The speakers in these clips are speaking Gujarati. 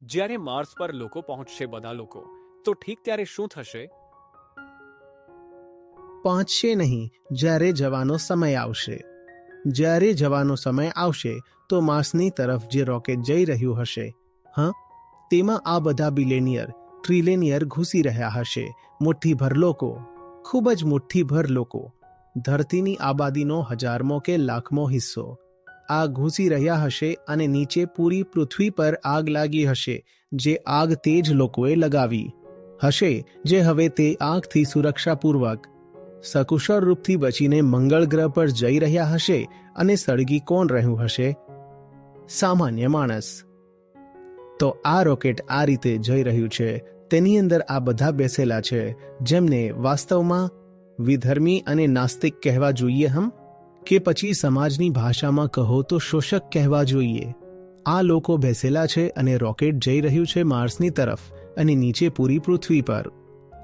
જ્યારે માર્સ પર લોકો પહોંચશે બધા લોકો, તો ઠીક ત્યારે શું થશે? પહોંચશે નહીં જ્યારે જવાનો સમય આવશે. જ્યારે જવાનો સમય આવશે તો માર્સની તરફ જે રોકેટ જઈ રહ્યું હશે, તેમાં આ બધા બિલિયનિયર ટ્રિલિયનિયર ઘૂસી રહ્યા હશે. મુઠ્ઠીભર લોકો, ખૂબ જ મુઠ્ઠીભર લોકો, ધરતીની આબાદીનો 1000મો કે લાખમો હિસ્સો આ ઘૂસી રહ્યા હશે અને નીચે પૂરી પૃથ્વી પર આગ લાગી હશે. જે આગ તે જ લોકોએ લગાવી હશે, જે હવે તે આગથી સુરક્ષાપૂર્વક સકુશળ રૂપથી બચીને મંગળ ગ્રહ પર જઈ રહ્યા હશે. અને સળગી કોણ રહ્યું હશે? સામાન્ય માણસ. તો આ રોકેટ આ રીતે જઈ રહ્યું છે. તેની અંદર આ બધા બેસેલા છે જેમને વાસ્તવમાં વિધર્મી અને નાસ્તિક કહેવા જોઈએ, કે પછી સમાજની ભાષામાં કહો તો શોષક કહેવા જોઈએ. આ લોકો બેસેલા છે અને રોકેટ જઈ રહ્યું છે માર્સની તરફ અને નીચે પૂરી પૃથ્વી પર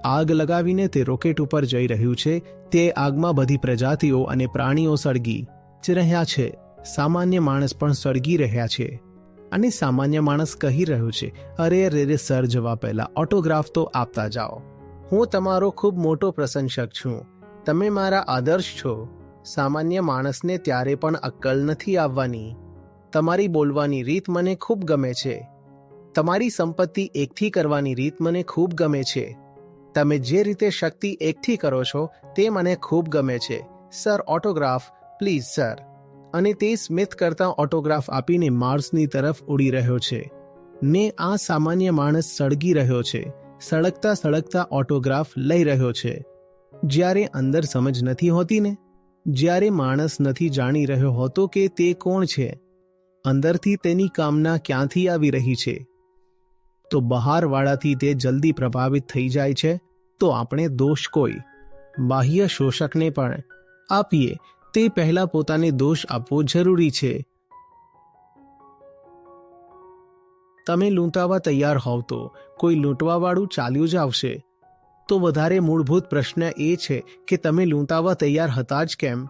આગ લગાવીને તે રોકેટ ઉપર જઈ રહ્યું છે. તે આગમાં બધી પ્રજાતિઓ અને પ્રાણીઓ સળગી જ રહ્યા છે. સામાન્ય માણસ પણ સળગી રહ્યા છે. અને સામાન્ય માણસ કહી રહ્યો છે, અરે રે સર, જવા પહેલા ઓટોગ્રાફ તો આપતા જાઓ. હું તમારો ખૂબ મોટો પ્રશંસક છું. તમે મારા આદર્શ છો. સામાન્ય માણસને ત્યારે પણ અક્કલ નથી આવવાની. તમારી બોલવાની રીત મને ખૂબ ગમે છે. તમારી સંપત્તિ એકઠી કરવાની રીત મને ખૂબ ગમે છે. તમે જે રીતે શક્તિ એકઠી કરો છો તે મને ખૂબ ગમે છે. Sir, autograph please sir. અને તે સ્મિત કરતા ઓટોગ્રાફ આપીને માર્સની તરફ ઉડી રહ્યો છે. ને આ સામાન્ય માણસ સળગી રહ્યો છે. સળગતા સળગતા ઓટોગ્રાફ લઈ રહ્યો છે. જ્યારે અંદર સમજ નથી હોતી ને, જ્યારે માણસ નથી જાણી રહ્યો હોતો કે તે કોણ છે, અંદરથી તેની કામના ક્યાંથી આવી રહી છે, તો બહારવાળાથી તે જલ્દી પ્રભાવિત થઈ જાય છે. તો આપણે દોષ કોઈ બાહ્ય શોષકને પણ આપીએ તે પહેલા પોતાને દોષ આપવો જરૂરી છે. તમે લૂંટાવા તૈયાર હોવ તો કોઈ લૂંટવાવાળું ચાલ્યું જ આવશે. તો વધારે મૂળભૂત પ્રશ્ન એ છે કે તમે લૂંટાવા તૈયાર હતા જ કેમ?